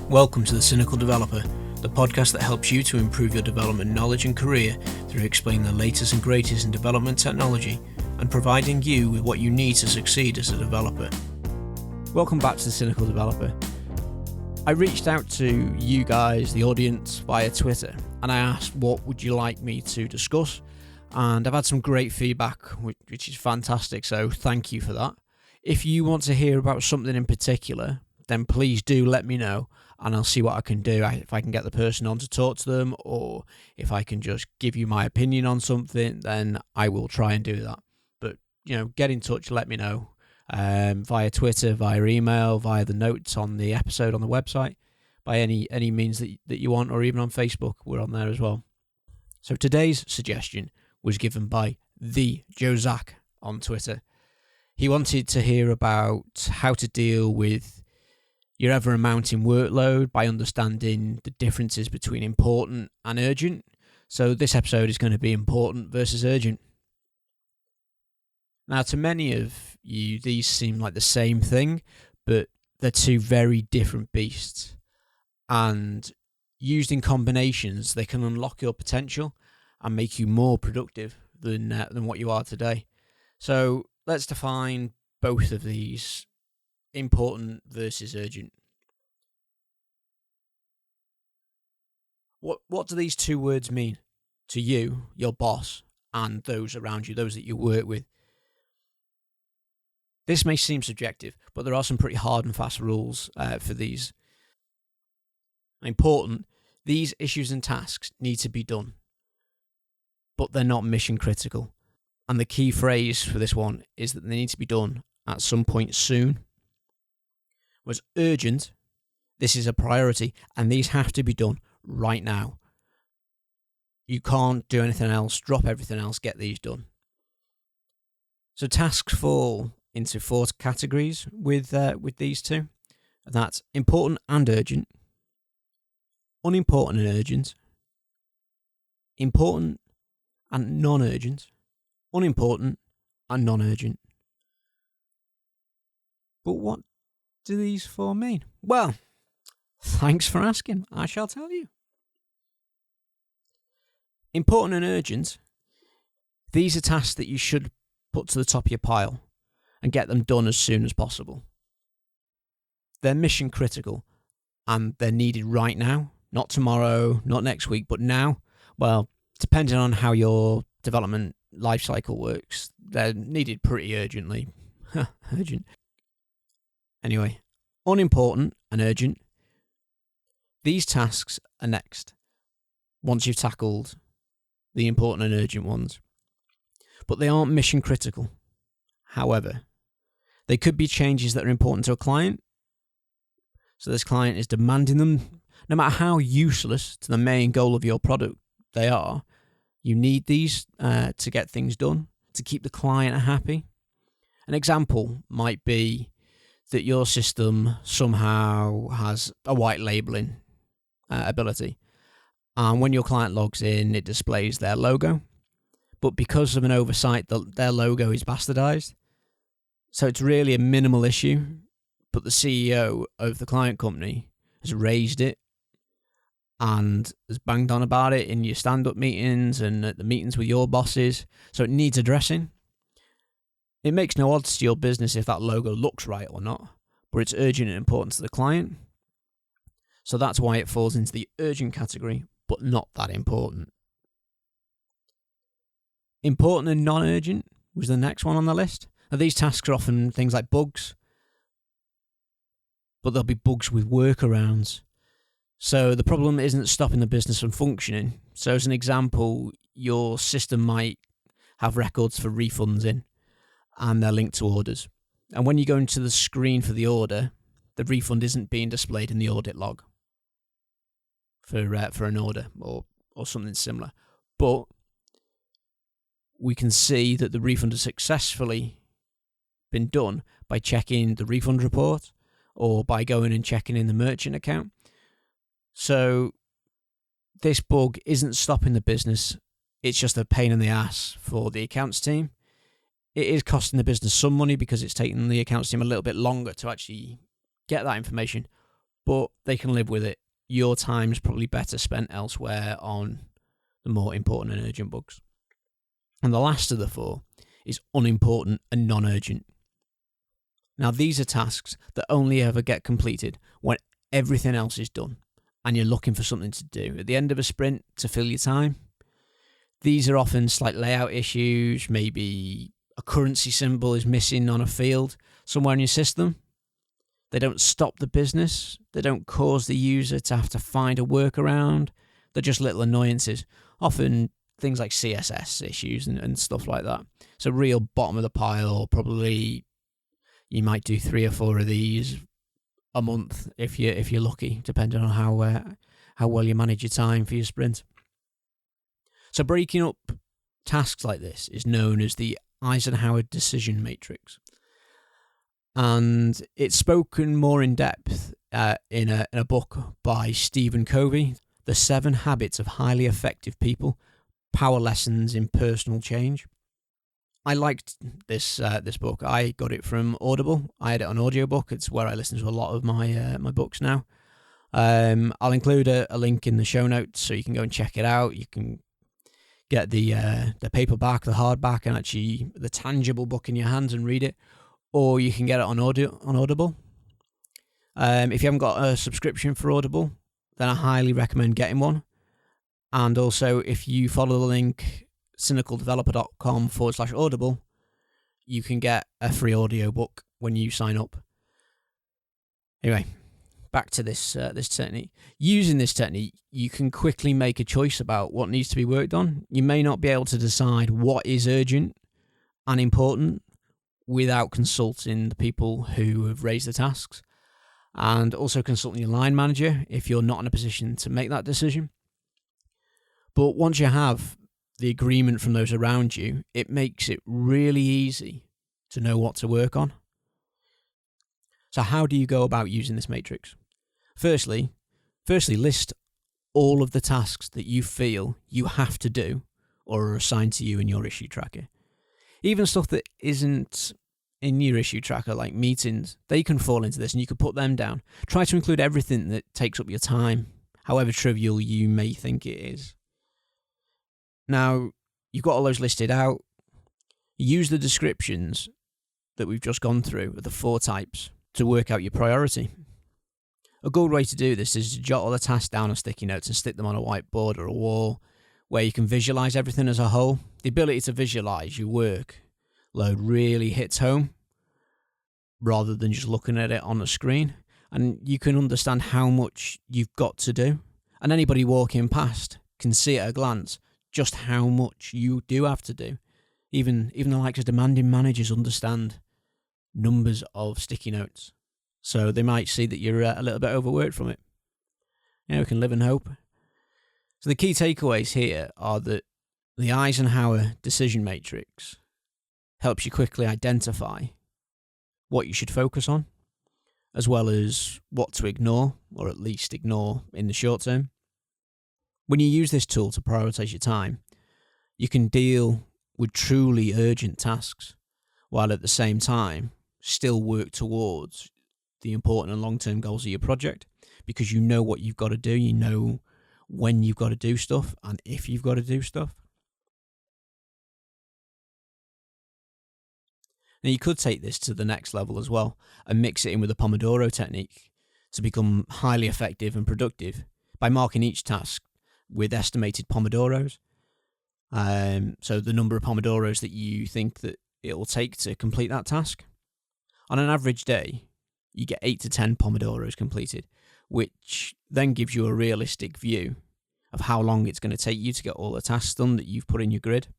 Welcome to The Cynical Developer, the podcast that helps you to improve your development knowledge and career through explaining the latest and greatest in development technology and providing you with what you need to succeed as a developer. Welcome back to The Cynical Developer. I reached out to you guys, the audience, via Twitter, and I asked what would you like me to discuss, and I've had some great feedback, which is fantastic, so thank you for that. If you want to hear about something in particular, then please do let me know, and I'll see what I can do, if I can get the person on to talk to them, or if I can just give you my opinion on something, then I will try and do that. But, get in touch, let me know, via Twitter, via email, via the notes on the episode on the website, by any means that you want, or even on Facebook, we're on there as well. So today's suggestion was given by the Joe Zack on Twitter. He wanted to hear about how to deal with your ever-mounting workload by understanding the differences between important and urgent. So this episode is going to be important versus urgent. Now, to many of you, these seem like the same thing, but they're two very different beasts. And used in combinations, they can unlock your potential and make you more productive than what you are today. So let's define both of these, important versus urgent. What do these two words mean to you, your boss, and those around you, those that you work with? This may seem subjective, but there are some pretty hard and fast rules for these. Important, these issues and tasks need to be done, but they're not mission critical. And the key phrase for this one is that they need to be done at some point soon. Was urgent, this is a priority, and these have to be done right now. You can't do anything else, drop everything else, get these done. So tasks fall into four categories with these two. That's important and urgent, unimportant and urgent, important and non-urgent, unimportant and non-urgent. But what do these four mean? Well, thanks for asking. I shall tell you. Important and urgent, these are tasks that you should put to the top of your pile and get them done as soon as possible. They're mission critical and they're needed right now, not tomorrow, not next week, but now. Well, depending on how your development life cycle works, they're needed pretty urgently. Urgent. Anyway, unimportant and urgent. These tasks are next, once you've tackled the important and urgent ones. But they aren't mission critical. However, they could be changes that are important to a client. So this client is demanding them. No matter how useless to the main goal of your product they are, you need these to get things done, to keep the client happy. An example might be that your system somehow has a white labeling ability. And when your client logs in, it displays their logo. But because of an oversight, their logo is bastardized. So it's really a minimal issue. But the CEO of the client company has raised it and has banged on about it in your stand-up meetings and at the meetings with your bosses. So it needs addressing. It makes no odds to your business if that logo looks right or not, but it's urgent and important to the client. So that's why it falls into the urgent category, but not that important. Important and non-urgent was the next one on the list. Now, these tasks are often things like bugs, but there'll be bugs with workarounds. So the problem isn't stopping the business from functioning. So as an example, your system might have records for refunds in, and they're linked to orders. And when you go into the screen for the order, the refund isn't being displayed in the audit log for an order or something similar. But we can see that the refund has successfully been done by checking the refund report or by going and checking in the merchant account. So this bug isn't stopping the business. It's just a pain in the ass for the accounts team. It is costing the business some money because it's taking the accounts team a little bit longer to actually get that information. but they can live with it. Your time's probably better spent elsewhere on the more important and urgent books. And the last of the 4 is unimportant and non-urgent. Now, these are tasks that only ever get completed when everything else is done and you're looking for something to do at the end of a sprint to fill your time. These are often slight layout issues, maybe a currency symbol is missing on a field somewhere in your system. They don't stop the business. They don't cause the user to have to find a workaround. They're just little annoyances, often things like CSS issues and stuff like that. So real bottom of the pile, probably you might do 3 or 4 of these a month if you're lucky, depending on how well you manage your time for your sprint. So breaking up tasks like this is known as the Eisenhower decision matrix. And it's spoken more in depth in a book by Stephen Covey, The 7 Habits of Highly Effective People, Power Lessons in Personal Change. I liked this book. I got it from Audible. I had it on audiobook. It's where I listen to a lot of my books now. I'll include a link in the show notes so you can go and check it out. You can get the paperback, the hardback, and actually the tangible book in your hands and read it. Or you can get it on Audible. If you haven't got a subscription for Audible, then I highly recommend getting one. And also, if you follow the link cynicaldeveloper.com/audible, you can get a free audiobook when you sign up. Anyway, back to this technique. Using this technique, you can quickly make a choice about what needs to be worked on. You may not be able to decide what is urgent and important without consulting the people who have raised the tasks, and also consulting your line manager if you're not in a position to make that decision. But once you have the agreement from those around you, it makes it really easy to know what to work on. So how do you go about using this matrix? Firstly, list all of the tasks that you feel you have to do or are assigned to you in your issue tracker. Even stuff that isn't in your issue tracker, like meetings, they can fall into this and you can put them down. Try to include everything that takes up your time, however trivial you may think it is. Now, you've got all those listed out. Use the descriptions that we've just gone through of the 4 types to work out your priority. A good way to do this is to jot all the tasks down on sticky notes and stick them on a whiteboard or a wall where you can visualize everything as a whole. The ability to visualize your workload really hits home rather than just looking at it on a screen. And you can understand how much you've got to do. And anybody walking past can see at a glance just how much you do have to do. Even the likes of demanding managers understand numbers of sticky notes. So they might see that you're a little bit overworked from it. We can live in hope. So the key takeaways here are that the Eisenhower decision matrix helps you quickly identify what you should focus on, as well as what to ignore, or at least ignore in the short term. When you use this tool to prioritize your time, you can deal with truly urgent tasks, while at the same time still work towards the important and long-term goals of your project, because you know what you've got to do, you know when you've got to do stuff, and if you've got to do stuff. Now, you could take this to the next level as well and mix it in with the Pomodoro technique to become highly effective and productive by marking each task with estimated Pomodoros. So the number of Pomodoros that you think that it will take to complete that task. On an average day, you get 8 to 10 Pomodoros completed, which then gives you a realistic view of how long it's going to take you to get all the tasks done that you've put in your grid,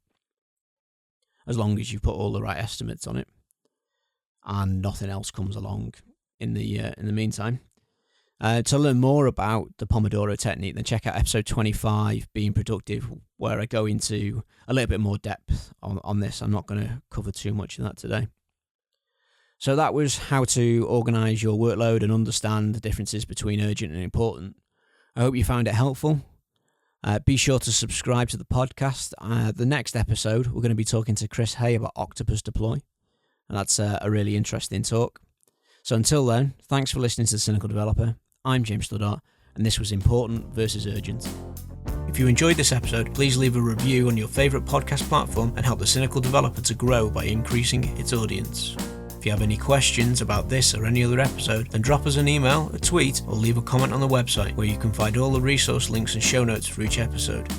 as long as you put all the right estimates on it and nothing else comes along in the meantime. To learn more about the Pomodoro technique, then check out episode 25, Being Productive, where I go into a little bit more depth on this. I'm not going to cover too much of that today. So that was how to organise your workload and understand the differences between urgent and important. I hope you found it helpful. Be sure to subscribe to the podcast. The next episode, we're going to be talking to Chris Hay about Octopus Deploy. And that's a really interesting talk. So until then, thanks for listening to The Cynical Developer. I'm James Stoddart, and this was Important versus Urgent. If you enjoyed this episode, please leave a review on your favourite podcast platform and help the Cynical Developer to grow by increasing its audience. If you have any questions about this or any other episode, then drop us an email, a tweet, or leave a comment on the website where you can find all the resource links and show notes for each episode.